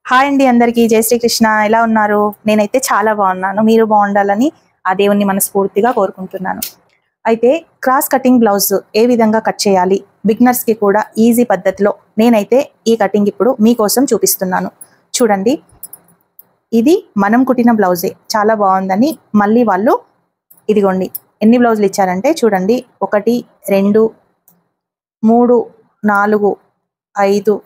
Hi అండి అందరికీ జై శ్రీకృష్ణ. ఎలా ఉన్నారు? నేనైతే చాలా బాగున్నాను. మీరు బాగుండాలని ఆ దేవుణ్ణి మనస్ఫూర్తిగా కోరుకుంటున్నాను. అయితే క్రాస్ కటింగ్ బ్లౌజ్ ఏ విధంగా కట్ చేయాలి, బిగినర్స్కి కూడా ఈజీ పద్ధతిలో నేనైతే ఈ కటింగ్ ఇప్పుడు మీకోసం చూపిస్తున్నాను. చూడండి, ఇది మనం కుట్టిన బ్లౌజే, చాలా బాగుందని మళ్ళీ వాళ్ళు ఇదిగోండి ఎన్ని బ్లౌజులు ఇచ్చారంటే చూడండి, 1 2 3 4 5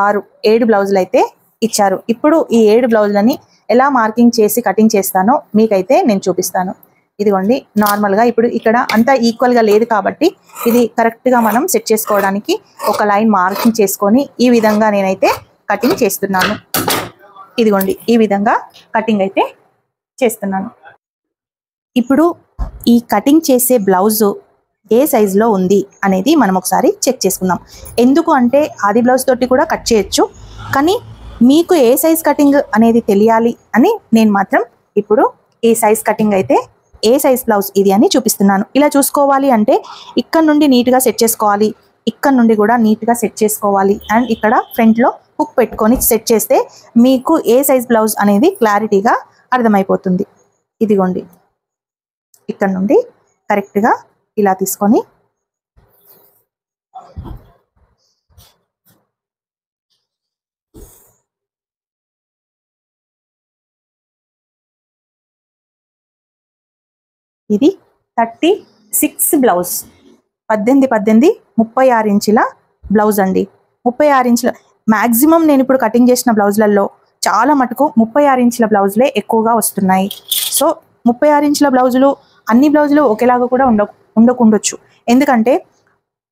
6 7 బ్లౌజులు అయితే ఇచ్చారు. ఇప్పుడు ఈ 7 బ్లౌజులని ఎలా మార్కింగ్ చేసి కటింగ్ చేస్తానో మీకైతే నేను చూపిస్తాను. ఇదిగోండి, నార్మల్గా ఇప్పుడు ఇక్కడ అంతా ఈక్వల్గా లేదు కాబట్టి ఇది కరెక్ట్గా మనం సెట్ చేసుకోవడానికి ఒక లైన్ మార్కింగ్ చేసుకొని ఈ విధంగా నేనైతే కటింగ్ చేస్తున్నాను. ఇదిగోండి, ఈ విధంగా కటింగ్ అయితే చేస్తున్నాను. ఇప్పుడు ఈ కటింగ్ చేసే బ్లౌజు ఏ సైజులో ఉంది అనేది మనం ఒకసారి చెక్ చేసుకుందాం. ఎందుకు అంటే ఆది బ్లౌజ్ తోటి కూడా కట్ చేయొచ్చు, కానీ మీకు ఏ సైజ్ కటింగ్ అనేది తెలియాలి అని నేను మాత్రం ఇప్పుడు ఈ సైజ్ కటింగ్ అయితే ఏ సైజ్ బ్లౌజ్ ఇది అని చూపిస్తున్నాను. ఇలా చూసుకోవాలి అంటే ఇక్కడ నుండి నీట్గా సెట్ చేసుకోవాలి, ఇక్కడ నుండి కూడా నీట్గా సెట్ చేసుకోవాలి, అండ్ ఇక్కడ ఫ్రంట్లో హుక్ పెట్టుకొని సెట్ చేస్తే మీకు ఏ సైజ్ బ్లౌజ్ అనేది క్లారిటీగా అర్థమైపోతుంది. ఇదిగోండి, ఇక్కడ నుండి కరెక్ట్గా ఇలా తీసుకొని ఇది 36 బ్లౌజ్, 18 36 ఇంచుల బ్లౌజ్ అండి. 36 ఇంచుల మ్యాక్సిమం నేను ఇప్పుడు కటింగ్ చేసిన బ్లౌజ్లలో చాలా మటుకు 36 ఇంచుల బ్లౌజులే ఎక్కువగా వస్తున్నాయి. సో 36 ఇంచుల బ్లౌజులు అన్ని బ్లౌజులు ఒకేలాగా కూడా ఉండకుండొచ్చు. ఎందుకంటే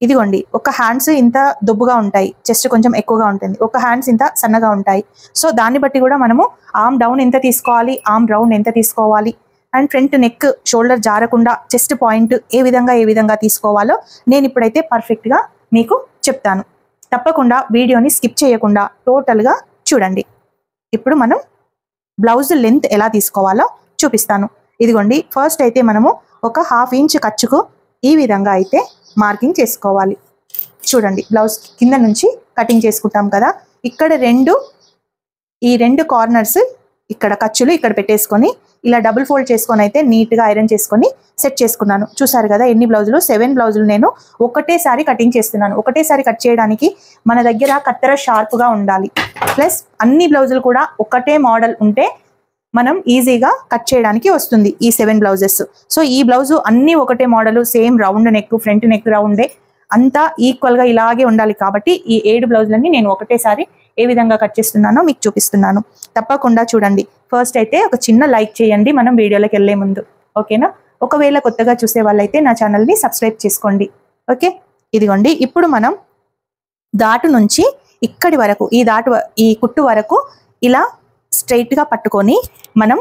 ఇదిగోండి, ఒక హ్యాండ్స్ ఇంత దొబ్బుగా ఉంటాయి, చెస్ట్ కొంచెం ఎక్కువగా ఉంటుంది, ఒక హ్యాండ్స్ ఇంత సన్నగా ఉంటాయి. సో దాన్ని బట్టి కూడా మనము ఆర్మ్ డౌన్ ఎంత తీసుకోవాలి, ఆర్మ్ రౌండ్ ఎంత తీసుకోవాలి, అండ్ ఫ్రంట్ నెక్ షోల్డర్ జారకుండా చెస్ట్ పాయింట్ ఏ విధంగా తీసుకోవాలో నేను ఇప్పుడైతే పర్ఫెక్ట్గా మీకు చెప్తాను. తప్పకుండా వీడియోని స్కిప్ చేయకుండా టోటల్గా చూడండి. ఇప్పుడు మనం బ్లౌజ్ లెంత్ ఎలా తీసుకోవాలో చూపిస్తాను. ఇదిగోండి, ఫస్ట్ అయితే మనము ఒక 1/2 ఇంచ్ ఖర్చుకు ఈ విధంగా అయితే మార్కింగ్ చేసుకోవాలి. చూడండి, బ్లౌజ్ కింద నుంచి కటింగ్ చేసుకుంటాం కదా, ఇక్కడ ఈ రెండు కార్నర్స్ ఇక్కడ ఖర్చులు ఇక్కడ పెట్టేసుకొని ఇలా డబుల్ ఫోల్డ్ చేసుకొని అయితే నీట్గా ఐరన్ చేసుకొని సెట్ చేసుకున్నాను. చూసారు కదా ఎన్ని బ్లౌజులు, 7 బ్లౌజులు నేను ఒకటేసారి కటింగ్ చేస్తున్నాను. ఒకటేసారి కట్ చేయడానికి మన దగ్గర కత్తెర షార్ప్గా ఉండాలి, ప్లస్ అన్ని బ్లౌజులు కూడా ఒకటే మోడల్ ఉంటే మనం ఈజీగా కట్ చేయడానికి వస్తుంది ఈ 7 బ్లౌజెస్. సో ఈ బ్లౌజు అన్ని ఒకటే model, same round neck, front neck రౌండే, అంతా ఈక్వల్గా ఇలాగే ఉండాలి. కాబట్టి ఈ 7 బ్లౌజులన్నీ నేను ఒకటేసారి ఏ విధంగా కట్ చేస్తున్నానో మీకు చూపిస్తున్నాను. తప్పకుండా చూడండి. ఫస్ట్ అయితే ఒక చిన్న లైక్ చేయండి మనం వీడియోలోకి వెళ్ళే ముందు, ఓకేనా? ఒకవేళ కొత్తగా చూసే వాళ్ళైతే నా ఛానల్ని సబ్స్క్రైబ్ చేసుకోండి, ఓకే? ఇదిగోండి, ఇప్పుడు మనం దాటు నుంచి ఇక్కడి వరకు ఈ కుట్టు వరకు ఇలా స్ట్రైట్గా పట్టుకొని మనం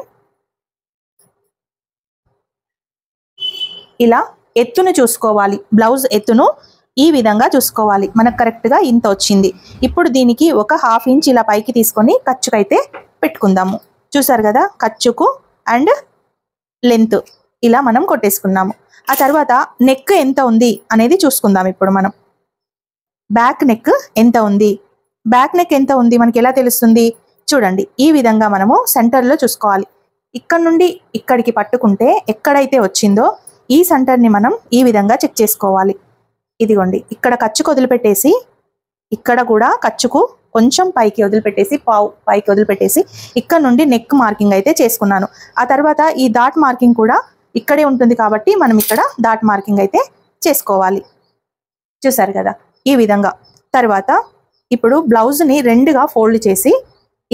ఇలా ఎత్తును చూసుకోవాలి. బ్లౌజ్ ఎత్తును ఈ విధంగా చూసుకోవాలి. మనకు కరెక్ట్గా ఇంత వచ్చింది. ఇప్పుడు దీనికి ఒక 1/2 ఇంచ్ ఇలా పైకి తీసుకొని ఖర్చుకైతే పెట్టుకుందాము. చూసారు కదా, ఖర్చుకు అండ్ లెంత్ ఇలా మనం కొట్టేసుకున్నాము. ఆ తర్వాత నెక్ ఎంత ఉంది అనేది చూసుకుందాం. ఇప్పుడు మనం బ్యాక్ నెక్ ఎంత ఉంది, మనకి ఎలా తెలుస్తుంది? చూడండి, ఈ విధంగా మనము సెంటర్లో చూసుకోవాలి. ఇక్కడ నుండి ఇక్కడికి పట్టుకుంటే ఎక్కడైతే వచ్చిందో ఈ సెంటర్ని మనం ఈ విధంగా చెక్ చేసుకోవాలి. ఇదిగోండి, ఇక్కడ ఖర్చుకు వదిలిపెట్టేసి ఇక్కడ కూడా ఖర్చుకు కొంచెం పైకి వదిలిపెట్టేసి పైకి వదిలిపెట్టేసి ఇక్కడ నుండి నెక్ మార్కింగ్ అయితే చేసుకున్నాను. ఆ తర్వాత ఈ డాట్ మార్కింగ్ కూడా ఇక్కడే ఉంటుంది కాబట్టి మనం ఇక్కడ డాట్ మార్కింగ్ అయితే చేసుకోవాలి. చూసారు కదా ఈ విధంగా. తర్వాత ఇప్పుడు బ్లౌజ్ని రెండుగా ఫోల్డ్ చేసి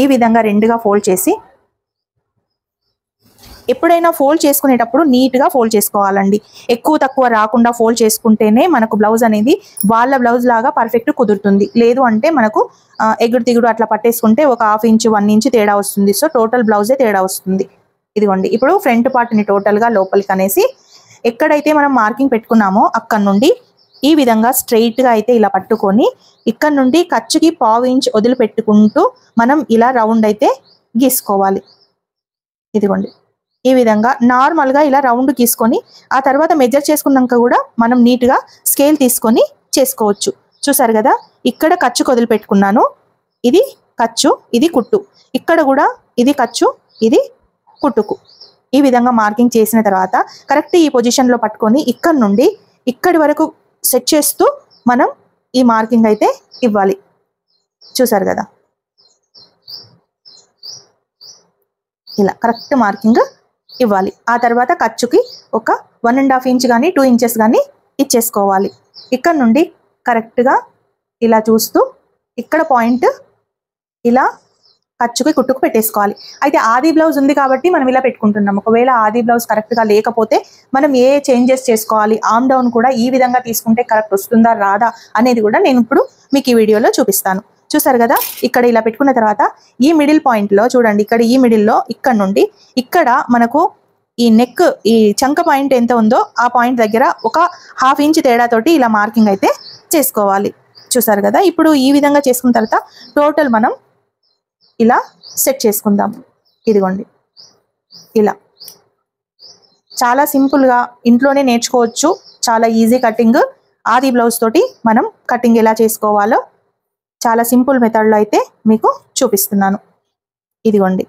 ఈ విధంగా ఫోల్డ్ చేసి, ఎప్పుడైనా ఫోల్డ్ చేసుకునేటప్పుడు నీట్గా ఫోల్డ్ చేసుకోవాలండి. ఎక్కువ తక్కువ రాకుండా ఫోల్డ్ చేసుకుంటేనే మనకు బ్లౌజ్ అనేది వాళ్ళ బ్లౌజ్ లాగా పర్ఫెక్ట్ కుదురుతుంది. లేదు అంటే మనకు ఎగుడు తిగుడు అట్లా పట్టేసుకుంటే ఒక 1/2 ఇంచ్ 1 ఇంచ్ తేడా వస్తుంది. సో టోటల్ బ్లౌజే తేడా వస్తుంది. ఇదిగోండి, ఇప్పుడు ఫ్రంట్ పార్ట్ని టోటల్గా లోపలికి అనేసి ఎక్కడైతే మనం మార్కింగ్ పెట్టుకున్నామో అక్కడ నుండి ఈ విధంగా స్ట్రైట్గా అయితే ఇలా పట్టుకొని ఇక్కడ నుండి ఖర్చుకి 1/2 ఇంచ్ వదిలిపెట్టుకుంటూ మనం ఇలా రౌండ్ అయితే గీసుకోవాలి. ఇదిగోండి, ఈ విధంగా నార్మల్గా ఇలా రౌండ్ గీసుకొని ఆ తర్వాత మెజర్ చేసుకున్నాక కూడా మనం నీట్గా స్కేల్ తీసుకొని చేసుకోవచ్చు. చూసారు కదా, ఇక్కడ ఖర్చుకు వదిలిపెట్టుకున్నాను, ఇది ఖర్చు, ఇది కుట్టు. ఇక్కడ కూడా ఇది ఖర్చు, ఇది కుట్టుకు. ఈ విధంగా మార్కింగ్ చేసిన తర్వాత కరెక్ట్ ఈ పొజిషన్లో పట్టుకొని ఇక్కడ నుండి ఇక్కడి వరకు సెట్ చేస్తూ మనం ఈ మార్కింగ్ అయితే ఇవ్వాలి. చూసారు కదా, ఇలా కరెక్ట్ మార్కింగ్ ఇవ్వాలి. ఆ తర్వాత ఖర్చుకి ఒక 1.5 ఇంచ్ కానీ 2 ఇంచెస్ కానీ ఇచ్చేసుకోవాలి. ఇక్కడ నుండి కరెక్ట్గా ఇలా చూస్తూ ఇక్కడ పాయింట్ ఇలా ఖర్చుకి కుట్టుకు పెట్టేసుకోవాలి. అయితే ఆది బ్లౌజ్ ఉంది కాబట్టి మనం ఇలా పెట్టుకుంటున్నాం. ఒకవేళ ఆది బ్లౌజ్ కరెక్ట్గా లేకపోతే మనం ఏ చేంజెస్ చేసుకోవాలి, ఆర్మ్ డౌన్ కూడా ఈ విధంగా తీసుకుంటే కరెక్ట్ వస్తుందా రాదా అనేది కూడా నేను ఇప్పుడు మీకు ఈ వీడియోలో చూపిస్తాను. చూసారు కదా, ఇక్కడ ఇలా పెట్టుకున్న తర్వాత ఈ మిడిల్ పాయింట్లో చూడండి, ఇక్కడ ఈ మిడిల్లో ఇక్కడ నుండి ఇక్కడ మనకు ఈ నెక్ ఈ చంక పాయింట్ ఎంత ఉందో ఆ పాయింట్ దగ్గర ఒక 1/2 ఇంచ్ తేడాతోటి ఇలా మార్కింగ్ అయితే చేసుకోవాలి. చూసారు కదా, ఇప్పుడు ఈ విధంగా చేసుకున్న తర్వాత టోటల్ మనం ఇలా సెట్ చేసుకుందాం. ఇదిగోండి, ఇలా చాలా సింపుల్గా ఇంట్లోనే నేర్చుకోవచ్చు. చాలా ఈజీ కటింగ్. ఆది బ్లౌజ్ తోటి మనం కటింగ్ ఎలా చేసుకోవాలో చాలా సింపుల్ మెథడ్లో అయితే మీకు చూపిస్తున్నాను. ఇదిగోండి,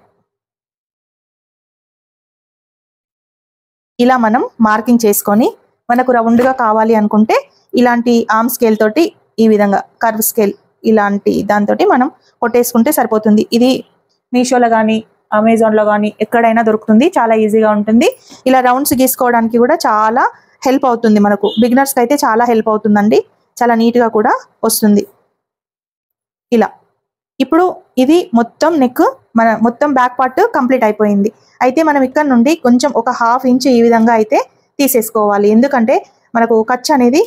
ఇలా మనం మార్కింగ్ చేసుకొని మనకు రౌండ్గా కావాలి అనుకుంటే ఇలాంటి ఆర్మ్ స్కేల్ తోటి ఈ విధంగా కర్వ్ స్కేల్ ఇలాంటి దాంతో మనం కొట్టేసుకుంటే సరిపోతుంది. ఇది మీషోలో కానీ అమెజాన్లో కానీ ఎక్కడైనా దొరుకుతుంది. చాలా ఈజీగా ఉంటుంది. ఇలా రౌండ్స్ గీసుకోవడానికి కూడా చాలా హెల్ప్ అవుతుంది. మనకు బిగినర్స్కి అయితే చాలా హెల్ప్ అవుతుందండి. చాలా నీట్గా కూడా వస్తుంది. ఇలా ఇప్పుడు ఇది మొత్తం నెక్ మన మొత్తం బ్యాక్ పార్ట్ కంప్లీట్ అయిపోయింది. అయితే మనం ఇక్కడ నుండి కొంచెం ఒక 1/2 ఇంచ్ ఈ విధంగా అయితే తీసేసుకోవాలి. ఎందుకంటే మనకు ఖర్చు అనేది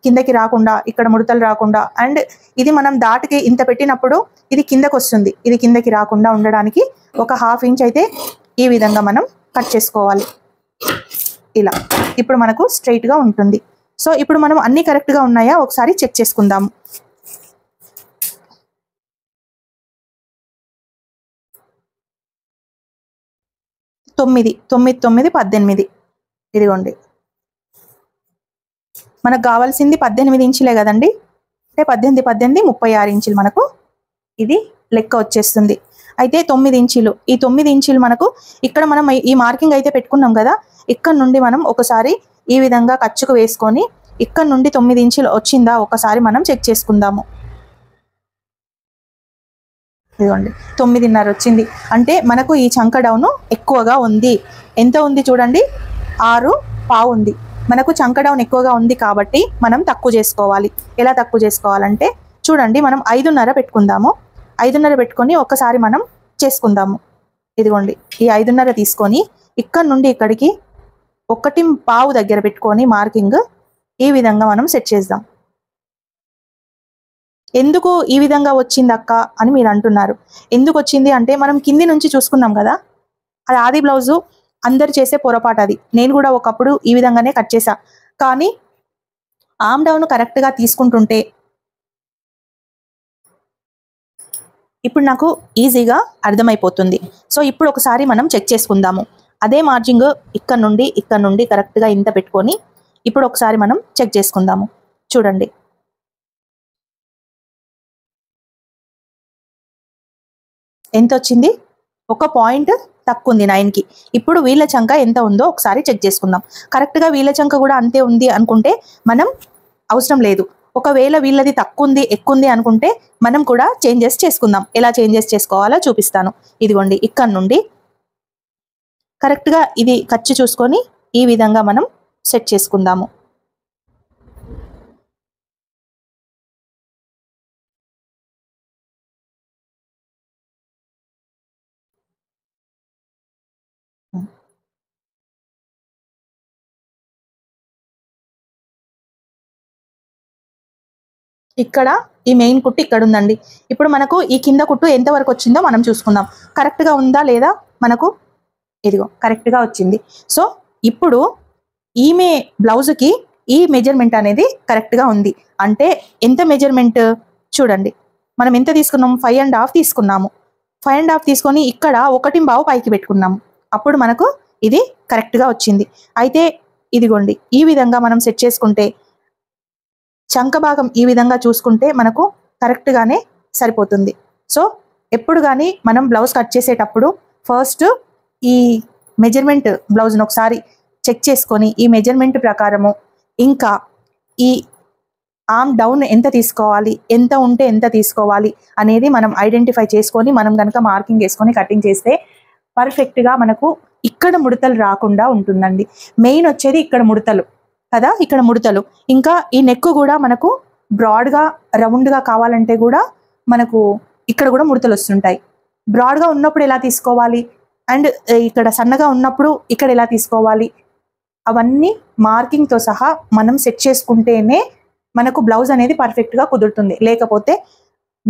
కిందకి రాకుండా, ఇక్కడ ముడతలు రాకుండా, అండ్ ఇది మనం దాటికి ఇంత పెట్టినప్పుడు ఇది కిందకి వస్తుంది. ఇది కిందకి రాకుండా ఉండడానికి ఒక 1/2 ఇంచ్ అయితే ఈ విధంగా మనం కట్ చేసుకోవాలి. ఇలా ఇప్పుడు మనకు స్ట్రైట్గా ఉంటుంది. సో ఇప్పుడు మనం అన్ని కరెక్ట్గా ఉన్నాయా ఒకసారి చెక్ చేసుకుందాము. 9, 9, 9, 18. ఇదిగోండి, మనకు కావాల్సింది 18 ఇంచులే కదండి. అంటే 18, 18, 36 ఇంచులు మనకు ఇది లెక్క వచ్చేస్తుంది. అయితే 9 ఇంచులు, ఈ 9 ఇంచులు మనకు ఇక్కడ మనం ఈ మార్కింగ్ అయితే పెట్టుకున్నాం కదా, ఇక్కడ నుండి మనం ఒకసారి ఈ విధంగా ఖర్చుకు వేసుకొని ఇక్కడ నుండి 9 ఇంచులు వచ్చిందా ఒకసారి మనం చెక్ చేసుకుందాము. ఇదిగోండి, 9.5 వచ్చింది. అంటే మనకు ఈ చంక డౌన్ ఎక్కువగా ఉంది. ఎంత ఉంది చూడండి, 6.5 ఉంది. మనకు చంక డౌన్ ఎక్కువగా ఉంది కాబట్టి మనం తక్కువ చేసుకోవాలి. ఎలా తక్కువ చేసుకోవాలంటే చూడండి, మనం 5.5 పెట్టుకుందాము. 5.5 పెట్టుకొని ఒకసారి మనం చేసుకుందాము. ఇదిగోండి, ఈ 5.5 తీసుకొని ఇక్కడ నుండి ఇక్కడికి 1.5 దగ్గర పెట్టుకొని మార్కింగ్ ఈ విధంగా మనం సెట్ చేద్దాం. ఎందుకు ఈ విధంగా వచ్చింది అక్క అని మీరు అంటున్నారు. ఎందుకు వచ్చింది అంటే మనం కింది నుంచి చూసుకున్నాం కదా, అది ఆది బ్లౌజు అందరు చేసే పొరపాటు అది. నేను కూడా ఒకప్పుడు ఈ విధంగానే కట్ చేశా. కానీ ఆర్మ్ డౌన్ కరెక్ట్గా తీసుకుంటుంటే ఇప్పుడు నాకు ఈజీగా అర్థమైపోతుంది. సో ఇప్పుడు ఒకసారి మనం చెక్ చేసుకుందాము. అదే మార్జింగ్ ఇక్కడ నుండి కరెక్ట్గా ఇంత పెట్టుకొని ఇప్పుడు ఒకసారి మనం చెక్ చేసుకుందాము. చూడండి, ఎంత వచ్చింది, ఒక పాయింట్ తక్కువ ఉంది 9కి. ఇప్పుడు వీళ్ళ చంక ఎంత ఉందో ఒకసారి చెక్ చేసుకుందాం. కరెక్ట్గా వీళ్ళ చంక కూడా అంతే ఉంది అనుకుంటే మనం అవసరం లేదు. ఒకవేళ వీళ్ళది తక్కువ ఉంది ఎక్కువ ఉంది అనుకుంటే మనం కూడా చేంజెస్ చేసుకుందాం. ఎలా చేంజెస్ చేసుకోవాలో చూపిస్తాను. ఇదిగోండి, ఇక్కడ నుండి కరెక్ట్గా ఇది ఖర్చు చూసుకొని ఈ విధంగా మనం సెట్ చేసుకుందాము. ఇక్కడ ఈ మెయిన్ కుట్టు ఇక్కడ ఉందండి. ఇప్పుడు మనకు ఈ కింద కుట్టు ఎంత వరకు వచ్చిందో మనం చూసుకుందాం. కరెక్ట్గా ఉందా లేదా మనకు, ఇదిగో కరెక్ట్గా వచ్చింది. సో ఇప్పుడు ఈమె బ్లౌజ్కి ఈ మెజర్మెంట్ అనేది కరెక్ట్గా ఉంది. అంటే ఎంత మెజర్మెంట్ చూడండి, మనం ఎంత తీసుకున్నాం, 5.5 తీసుకున్నాము. 5.5 తీసుకొని ఇక్కడ 1.5 పైకి పెట్టుకున్నాము. అప్పుడు మనకు ఇది కరెక్ట్గా వచ్చింది. అయితే ఇదిగోండి, ఈ విధంగా మనం సెట్ చేసుకుంటే చంక భాగం ఈ విధంగా చూసుకుంటే మనకు కరెక్ట్గానే సరిపోతుంది. సో ఎప్పుడు కానీ మనం బ్లౌజ్ కట్ చేసేటప్పుడు ఫస్ట్ ఈ మెజర్మెంట్ బ్లౌజ్ను ఒకసారి చెక్ చేసుకొని ఈ మెజర్మెంట్ ప్రకారము ఇంకా ఈ ఆర్మ్ డౌన్ ఎంత తీసుకోవాలి, ఎంత ఉంటే ఎంత తీసుకోవాలి అనేది మనం ఐడెంటిఫై చేసుకొని మనం కనుక మార్కింగ్ వేసుకొని కటింగ్ చేస్తే పర్ఫెక్ట్గా మనకు ఇక్కడ ముడతలు రాకుండా ఉంటుందండి. మెయిన్ వచ్చేది ఇక్కడ ముడతలు కదా, ఇక్కడ ముడతలు. ఇంకా ఈ నెక్ కూడా మనకు బ్రాడ్గా రౌండ్గా కావాలంటే కూడా మనకు ఇక్కడ కూడా ముడతలు వస్తుంటాయి. బ్రాడ్గా ఉన్నప్పుడు ఎలా తీసుకోవాలి అండ్ ఇక్కడ సన్నగా ఉన్నప్పుడు ఇక్కడ ఎలా తీసుకోవాలి అవన్నీ మార్కింగ్తో సహా మనం సెట్ చేసుకుంటేనే మనకు బ్లౌజ్ అనేది పర్ఫెక్ట్గా కుదురుతుంది. లేకపోతే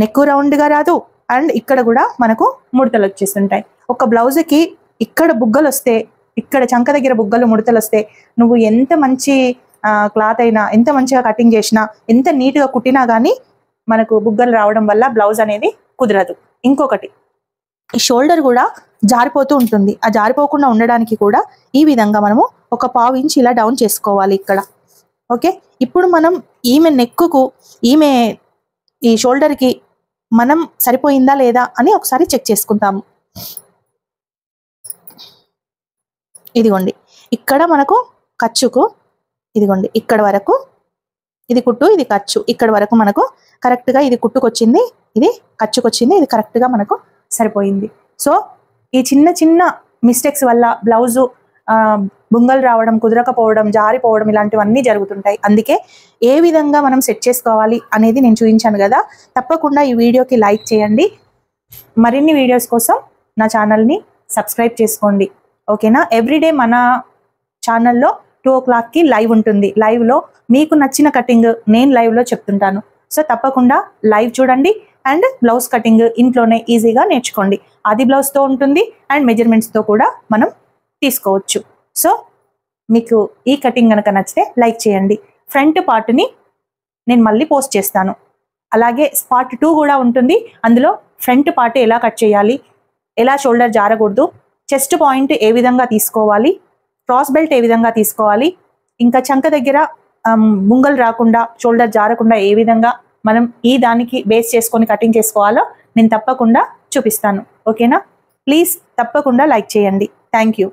నెక్ రౌండ్గా రాదు అండ్ ఇక్కడ కూడా మనకు ముడతలు వచ్చేస్తుంటాయి. ఒక బ్లౌజ్కి ఇక్కడ బుగ్గలు వస్తే, ఇక్కడ చంక దగ్గర బుగ్గలు ముడతలు వస్తే నువ్వు ఎంత మంచి క్లాత్ అయినా, ఎంత మంచిగా కటింగ్ చేసినా, ఎంత నీట్గా కుట్టినా కానీ మనకు బుగ్గలు రావడం వల్ల బ్లౌజ్ అనేది కుదరదు. ఇంకొకటి, ఈ షోల్డర్ కూడా జారిపోతూ ఉంటుంది. ఆ జారిపోకుండా ఉండడానికి కూడా ఈ విధంగా మనము ఒక 1/2 ఇంచ్ ఇలా డౌన్ చేసుకోవాలి ఇక్కడ. ఓకే, ఇప్పుడు మనం ఈమె నెక్కుకు ఈమె ఈ షోల్డర్కి మనం సరిపోయిందా లేదా అని ఒకసారి చెక్ చేసుకుంటాము. ఇదిగోండి, ఇక్కడ మనకు ఖర్చుకు ఇదిగోండి ఇక్కడ వరకు ఇది కుట్టు, ఇది ఖర్చు, ఇక్కడ వరకు మనకు కరెక్ట్గా ఇది కుట్టుకొచ్చింది, ఇది ఖర్చుకొచ్చింది, ఇది కరెక్ట్గా మనకు సరిపోయింది. సో ఈ చిన్న చిన్న మిస్టేక్స్ వల్ల బ్లౌజు బుంగలు రావడం, కుదరకపోవడం, జారిపోవడం ఇలాంటివన్నీ జరుగుతుంటాయి. అందుకే ఏ విధంగా మనం సెట్ చేసుకోవాలి అనేది నేను చూపించాను కదా. తప్పకుండా ఈ వీడియోకి లైక్ చేయండి. మరిన్ని వీడియోస్ కోసం నా ఛానల్ని సబ్స్క్రైబ్ చేసుకోండి. ఓకేనా? ఎవ్రీడే మన ఛానల్లో 2 o'clockకి లైవ్ ఉంటుంది. లైవ్లో మీకు నచ్చిన కటింగ్ నేను లైవ్లో చెప్తుంటాను. సో తప్పకుండా లైవ్ చూడండి అండ్ బ్లౌజ్ కటింగ్ ఇంట్లోనే ఈజీగా నేర్చుకోండి. అది బ్లౌజ్తో ఉంటుంది అండ్ మెజర్మెంట్స్తో కూడా మనం తీసుకోవచ్చు. సో మీకు ఈ కటింగ్ కనుక నచ్చితే లైక్ చేయండి. ఫ్రంట్ పార్ట్ని నేను మళ్ళీ పోస్ట్ చేస్తాను. అలాగే పార్ట్ 2 కూడా ఉంటుంది. అందులో ఫ్రంట్ పార్ట్ ఎలా కట్ చేయాలి, ఎలా షోల్డర్ జారకూడదు, చెస్ట్ పాయింట్ ఏ విధంగా తీసుకోవాలి, క్రాస్ బెల్ట్ ఏ విధంగా తీసుకోవాలి, ఇంకా చంక దగ్గర ముంగలు రాకుండా, షోల్డర్ జారకుండా ఏ విధంగా మనం ఈ దానికి బేస్ చేసుకొని కటింగ్ చేసుకోవాలో నేను తప్పకుండా చూపిస్తాను. ఓకేనా? ప్లీజ్ తప్పకుండా లైక్ చేయండి. Thank you.